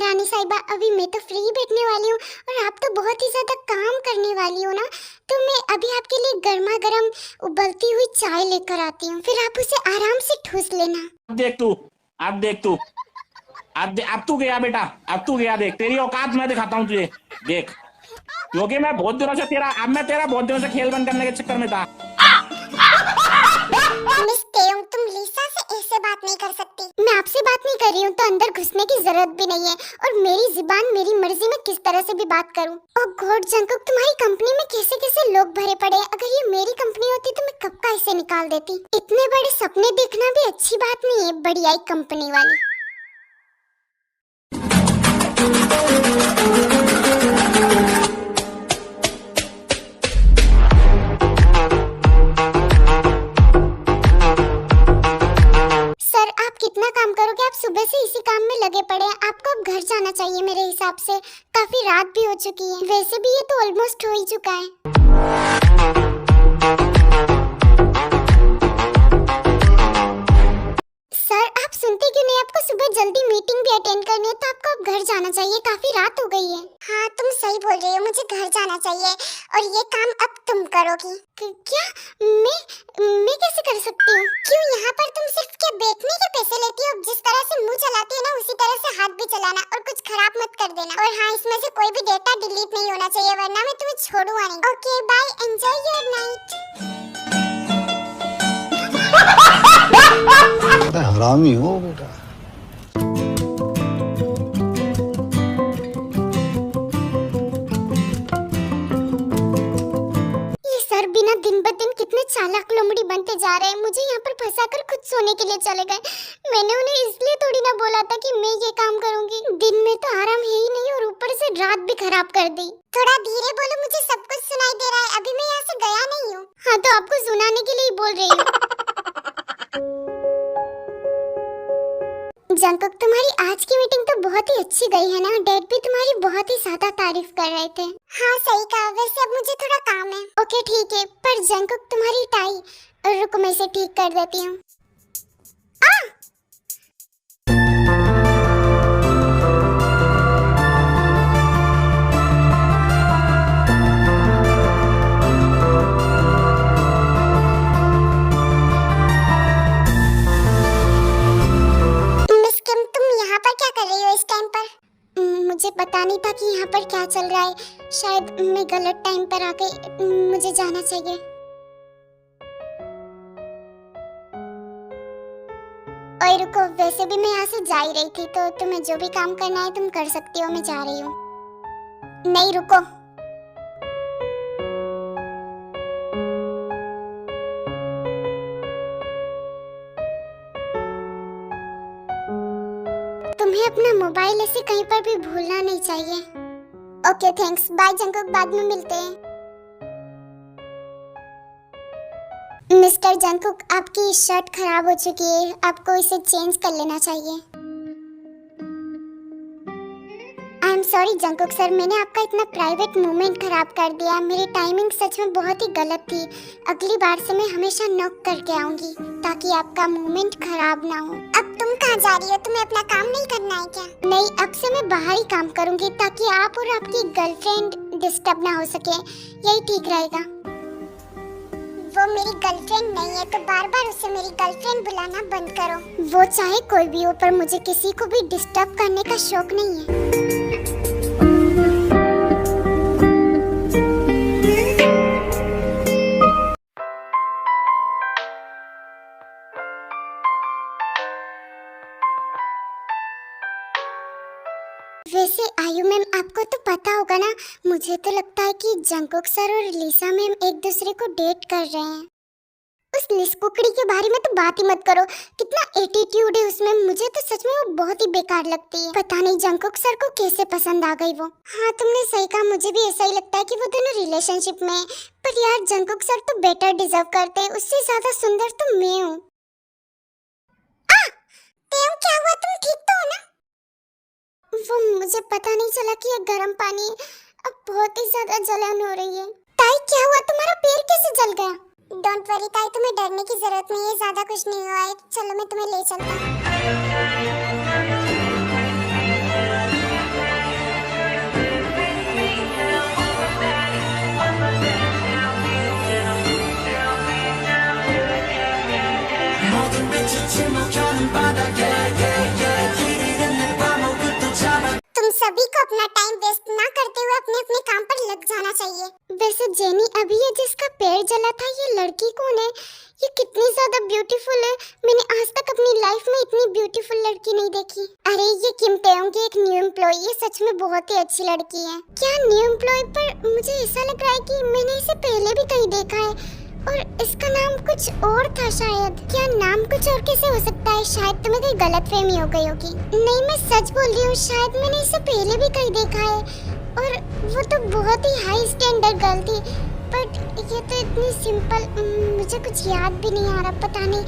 रानी साहिबा, अभी मैं तो फ्री बैठने वाली हूँ और आप तो बहुत ही ज्यादा काम करने वाली हो ना, तो मैं अभी आपके लिए गर्मा गर्म उबलती हुई चाय लेकर आती हूँ, फिर आप उसे आराम से ठूस लेना। अब देख तू, अब देख तू, अब तू गया बेटा, अब तू गया। देख तेरी औकात मैं दिखाता हूँ तुझे, देख। क्योंकि मैं बहुत दिनों से तेरा बहुत दिनों से खेल बंद करने के चक्कर में था। मिस तेयंग, तुम लिसा से ऐसे बात नहीं कर सकती। मैं आपसे बात नहीं कर रही हूँ तो अंदर घुसने की जरूरत भी नहीं है, और मेरी जुबान मेरी मर्जी में किस तरह से भी बात करूँ। ओह गॉड जंगकुक, तुम्हारी कंपनी में कैसे कैसे लोग भरे पड़े हैं। अगर ये मेरी कंपनी होती तो मैं कब का इसे निकाल देती। इतने बड़े सपने देखना भी अच्छी बात नहीं है, बड़ी आई कंपनी वाली। कितना काम करोगे, आप सुबह से इसी काम में लगे पड़े हैं। आपको अब घर जाना चाहिए मेरे हिसाब से, काफी रात भी हो चुकी है। वैसे भी ये तो ऑलमोस्ट हो ही चुका है। सर आप सुनते क्यों नहीं, आपको सुबह जल्दी मीटिंग भी अटेंड करनी है, तो आपको अब घर जाना चाहिए, काफी रात हो गई है। हाँ तुम सही बोल रही हो, मुझे घर जाना चाहिए और ये काम अब तुम करोगी। क्या मैं कैसे कर सकती हूँ? क्यों, यहाँ पर तुम सिर्फ क्या बैठने के पैसे लेती हो? जिस तरह से मुंह चलाती है ना, उसी तरह से हाथ भी चलाना, और कुछ खराब मत कर देना। और हाँ, इसमें से कोई भी डेटा डिलीट नहीं होना चाहिए, वरना मैं तुम्हें छोड़ूंगा नहीं। Okay bye, enjoy your night. हरामी हो बेटा। बिना दिन ब दिन कितने चालाक लोमड़ी बनते जा रहे हैं। मुझे यहाँ पर फंसाकर खुद सोने के लिए चले गए। मैंने उन्हें इसलिए थोड़ी ना बोला था कि मैं ये काम करूंगी। दिन में तो आराम है ही नहीं और ऊपर से रात भी खराब कर दी। थोड़ा धीरे बोलो, मुझे सब कुछ सुनाई दे रहा है। अभी मैं यहाँ से गया नहीं हूँ। हाँ तो आपको सुनाने के लिए ही बोल रही हूँ। जंगकुक, तुम्हारी आज की मीटिंग तो बहुत ही अच्छी गई है ना। डैड भी तुम्हारी बहुत ही ज्यादा तारीफ कर रहे थे। हाँ सही कहा। वैसे अब मुझे थोड़ा काम है। ओके ठीक है, पर जंगकुक तुम्हारी टाई, रुको मैं इसे ठीक कर देती हूँ। मुझे पता नहीं था कि यहाँ पर क्या चल रहा है। शायद मैं गलत टाइम पर आ गई, मुझे जाना चाहिए। ओए रुको, वैसे भी मैं यहाँ से जा ही रही थी, तो तुम्हें जो भी काम करना है तुम कर सकती हो। मैं जा रही हूँ। नहीं रुको, तुम्हें अपना मोबाइल ऐसे कहीं पर भी भूलना नहीं चाहिए। ओके थैंक्स, बाय जंगकुक, बाद में मिलते हैं। मिस्टर जंगकुक, आपकी शर्ट खराब हो चुकी है, आपको इसे चेंज कर लेना चाहिए। I am sorry Jungkook sir, मैंने आपका इतना प्राइवेट मोमेंट खराब कर दिया। मेरी टाइमिंग सच में बहुत ही गलत थी। अगली बार से मैं हमेशा नॉक करके आऊंगी ताकि आपका मोमेंट खराब ना हो। अब तुम कहाँ जा रही हो? तुम्हें अपना काम नहीं करना है क्या? नहीं, अब से मैं बाहर ही काम करूंगी ताकि आप और आपकी गर्लफ्रेंड डिस्टर्ब ना हो सके। यही ठीक रहेगा। वो मेरी गर्लफ्रेंड नहीं है, तो बार बार उसे मेरी गर्लफ्रेंड बुलाना बंद करो। वो चाहे कोई भी हो, पर मुझे किसी को भी डिस्टर्ब करने का शौक नहीं है। वैसे आयु मैम, आपको तो पता होगा ना, मुझे तो लगता है कि जंगकुक सर और लिसा मैम एक दूसरे को डेट कर रहे हैं। उस लिसकुकड़ी के बारे में तो बात ही मत करो, कितना एटीट्यूड है उसमें। मुझे तो सच में वो बहुत ही बेकार लगती है। पता नहीं जंगकुक सर को कैसे पसंद आ गई वो। हाँ तुमने सही कहा, मुझे भी ऐसा ही लगता है कि वो दोनों रिलेशनशिप में। पर यार जंगकुक सर तो बेटर डिजर्व करते हैं, उससे ज्यादा सुंदर तो मैं हूँ। क्या हुआ, तुम ठीक तो हो ना? वो मुझे पता नहीं चला कि ये गर्म पानी है। अब बहुत ही ज्यादा जलन हो रही है। ताई क्या हुआ, तुम्हारा पैर कैसे जल गया? डोंट वरी ताई, तुम्हें डरने की जरूरत नहीं है, ज्यादा कुछ नहीं हुआ है। चलो मैं तुम्हें ले चलता हूँ। तेयोंग की एक न्यू एम्प्लॉय, ये सच में बहुत ही अच्छी लड़की है। क्या न्यू एम्प्लॉय, पर मुझे ऐसा लग रहा है कि मैंने इसे पहले भी कहीं देखा है और इसका नाम कुछ और था शायद। क्या नाम कुछ और कैसे हो सकता है? शायद तुम्हें कोई गलतफहमी हो गई होगी। नहीं, मैं सच बोल रही हूँ, शायद मैंने इसे पहले भी कहीं देखा है और वो तो बहुत ही हाई स्टैंडर्ड गर्ल थी, बट ये तो इतनी सिंपल, मुझे कुछ याद भी नहीं आ रहा। पता नहीं,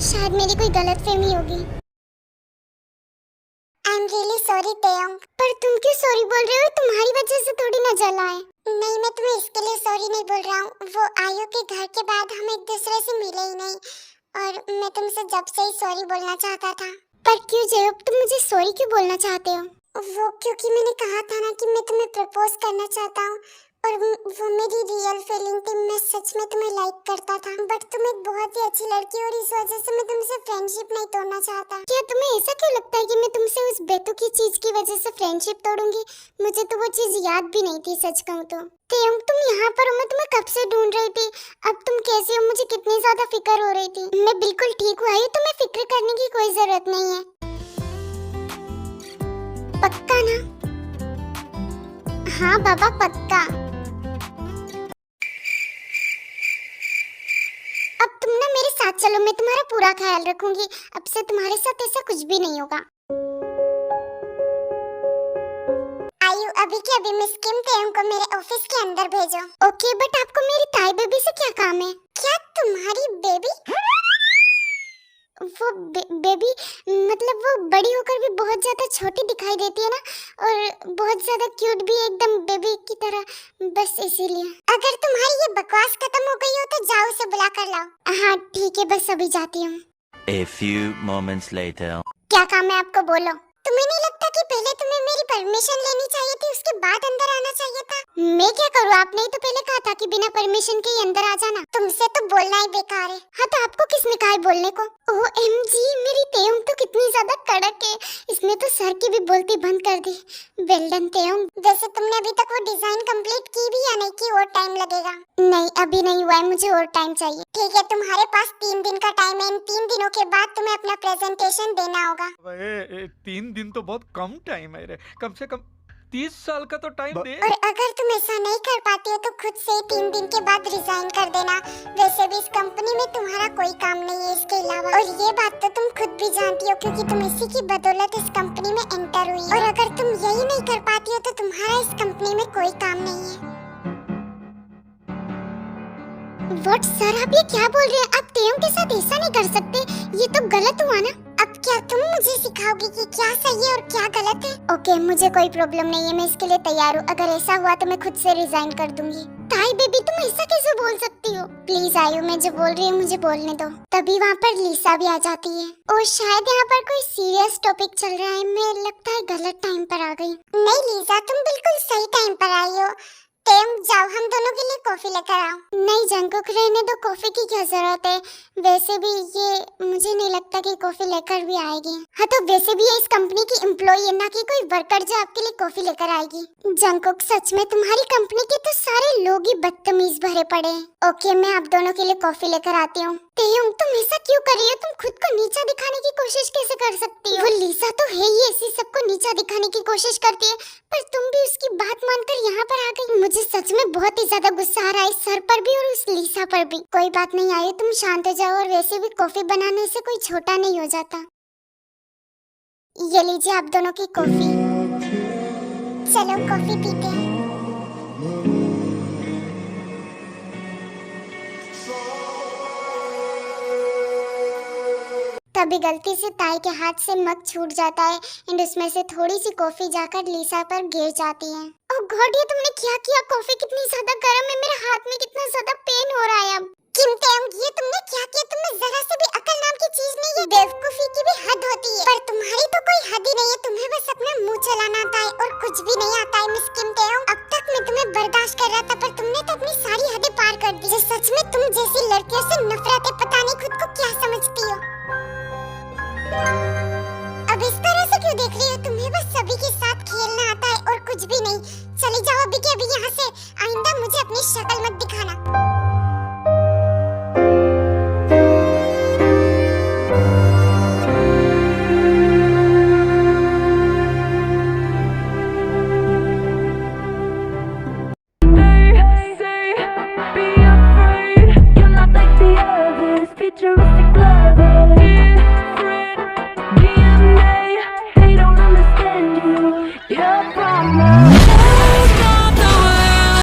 शायद मेरी कोई गलतफहमी होगी। I am really sorry Taeyong. पर तुम क्यों सॉरी बोल रहे हो? तुम्हारी वजह से थोड़ी ना जला है। नहीं, मैं तुम्हें इसके लिए सॉरी नहीं बोल रहा हूँ। वो आयु के घर के बाद हम एक दूसरे से मिले ही नहीं और मैं तुमसे जब से ही सॉरी बोलना चाहता था। पर क्यों जयब, तुम मुझे सॉरी क्यों बोलना चाहते हो? वो क्योंकि मैंने कहा था ना कि मैं तुम्हें प्रपोज करना चाहता हूँ और वो मेरी रियल फीलिंग थी। मैं सच में तुम्हें लाइक करता था, बट तुम एक बहुत ही अच्छी लड़की हो और इस वजह से मैं तुमसे फ्रेंडशिप नहीं तोड़ना चाहता। क्या तुम्हें ऐसा क्यों लगता है कि मैं तुमसे उस बेतुकी चीज की वजह से फ्रेंडशिप तोड़ूंगी? मुझे तो वो चीज याद भी नहीं थी, सच कहूँ तो। तेयोंग, तुम यहाँ पर हो, मैं तुम्हें कब से ढूंढ रही थी। अब तुम कैसे हो? मुझे कितनी ज्यादा फिक्र हो रही थी। मैं बिल्कुल ठीक हूँ, तुम्हें फिक्र करने की कोई जरूरत नहीं है। पक्का ना? हाँ बाबा, पक्का। अब तुम ना मेरे साथ चलो, मैं तुम्हारा पूरा ख्याल रखूंगी। अब से तुम्हारे साथ ऐसा कुछ भी नहीं होगा। आयु, अभी के अभी मिस किम तेयोंग को मेरे ऑफिस के अंदर भेजो। ओके, बट आपको मेरी ताई बेबी से क्या काम है? क्या तुम्हारी बेबी? वो बेबी मतलब वो बड़ी होकर भी बहुत ज्यादा छोटी दिखाई देती है ना, और बहुत ज्यादा क्यूट भी, एकदम बेबी की तरह, बस इसीलिए। अगर तुम्हारी ये बकवास खत्म हो गई हो तो जाओ उसे बुला कर लाओ। हाँ ठीक है, बस अभी जाती हूँ। A few moments later. क्या काम है आपको, बोलो। तुम्हें नहीं लगता कि पहले तुम्हें मेरी परमिशन लेनी चाहिए थी, उसके बाद अंदर आना चाहिए था? मैं क्या करूँ, आपने ही तो पहले कहा था कि बिना परमिशन के ही अंदर आ जाना। तुमसे तो बोलना ही बेकार है। हाँ तो आपको किसने कहा है बोलने को? OMG, मेरी तेयोंग तो कितनी ज्यादा कड़क है, इसने तो सर की भी बोलती बंद कर दी। Well done तेयोंग। वैसे तुमने अभी तक वो डिजाइन कंप्लीट की भी या नहीं की? और टाइम लगेगा? नहीं, अभी नहीं हुआ है, मुझे और टाइम चाहिए। ठीक है, तुम्हारे पास 3 दिन का टाइम है। इन 3 दिनों के बाद तुम्हें अपना प्रेजेंटेशन देना होगा। 3 दिन तो बहुत कम टाइम है रे, कम से कम 30 साल का तो टाइम दे। और अगर तुम ऐसा नहीं कर पाती हो तो खुद से 3 दिन के बाद रिजाइन कर देना। वैसे भी इस कंपनी में तुम्हारा कोई काम नहीं है इसके अलावा, और ये बात तो तुम खुद भी जानती हो क्योंकि तुम इसी की बदौलत इस कंपनी में एंटर हुई। और अगर तुम यही नहीं कर पाती हो तो तुम्हारा इस कंपनी में कोई काम नहीं है। व्हाट सर, आप ये क्या बोल रहे हैं? आप तेयोंग के साथ ऐसा नहीं कर सकते, ये तो गलत हुआ ना। अब क्या तुम मुझे सिखाओगी कि क्या सही है और क्या गलत है? ओके, मुझे कोई प्रॉब्लम नहीं है, मैं इसके लिए तैयार हूँ। अगर ऐसा हुआ तो मैं खुद से रिजाइन कर दूंगी। ताई बेबी, तुम ऐसा कैसे बोल सकती हो? प्लीज आयु, मैं जो बोल रही हूँ मुझे बोलने दो। तभी वहाँ पर लीसा भी आ जाती है और शायद यहाँ पर कोई सीरियस टॉपिक चल रहा है। मैं लगता है गलत टाइम पर आ गई। नहीं लीसा, तुम बिल्कुल सही टाइम पर आई हो। तेयोंग, जाओ हम दोनों के लिए कॉफी लेकर आओ। नहीं जंगकुक, रहने दो, कॉफी की क्या जरूरत है? वैसे भी ये मुझे नहीं लगता कि कॉफी लेकर भी आएगी। हाँ तो वैसे भी ये इस कंपनी की एम्प्लॉई है, ना कि कोई वर्कर जो आपके लिए कॉफी लेकर आएगी। जंगकुक, सच में तुम्हारी कंपनी के तो सारे लोग ही बदतमीज भरे पड़े हैं। ओके, मैं आप दोनों के लिए कॉफी लेकर आती हूँ। तेयोंग, तुम ऐसा क्यों कर रही हो? तुम खुद को नीचा दिखाने की कोशिश कैसे कर सकती हो? वो लीसा तो है ही ऐसी, सबको नीचा दिखाने की कोशिश करती है, पर तुम भी उसकी बात मानकर यहाँ पर आ गई। मुझे सच में बहुत ही ज्यादा गुस्सा आ रहा है, सर पर भी और उस लीसा पर भी। कोई बात नहीं आयु, तुम शांत हो जाओ, और वैसे भी कॉफी बनाने से कोई छोटा नहीं हो जाता। ये लीजिए आप दोनों की कॉफी। चलो कॉफी पीते हैं। तभी गलती से ताई के हाथ से मग छूट जाता है एंड उसमें से थोड़ी सी कॉफी जाकर लीसा पर गिर जाती है। ओह गॉड, ये तुमने क्या किया? कॉफी कितनी ज्यादा गर्म है, मेरे हाथ में कितना ज्यादा पेन हो रहा है अब। किम तेयोंग, ये तुमने क्या किया? तुम्हें जरा से भी अकल नाम की चीज नहीं है। बेवकूफी की भी हद होती है, पर तुम्हारी तो कोई हद ही नहीं है। तुम्हें बस अपना मुंह चलाना आता है और कुछ भी नहीं आता है। मिस किम तेयोंग, अब तक मैं तुम्हें बर्दाश्त कर रहा था, पर तुमने तो अपनी सारी हदें पार कर दी। सच में तुम जैसी लड़कियों से नफरत है, पता नहीं खुद को क्या समझती हो। अब इस तरह से क्यों देख रही हो? तुम्हें बस सभी के साथ खेलना आता है और कुछ भी नहीं। चली जाओ अभी के अभी यहाँ से। आइंदा मुझे अपनी शक्ल मत दिखाना।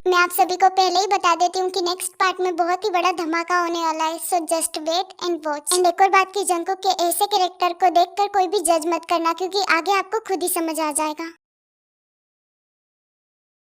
मैं आप सभी को पहले ही बता देती हूँ कि नेक्स्ट पार्ट में बहुत ही बड़ा धमाका होने वाला है, so just wait and watch. And एक और बात की, जंकुक के ऐसे कैरेक्टर को देखकर कोई भी जज मत करना, क्योंकि आगे आपको खुद ही समझ आ जाएगा।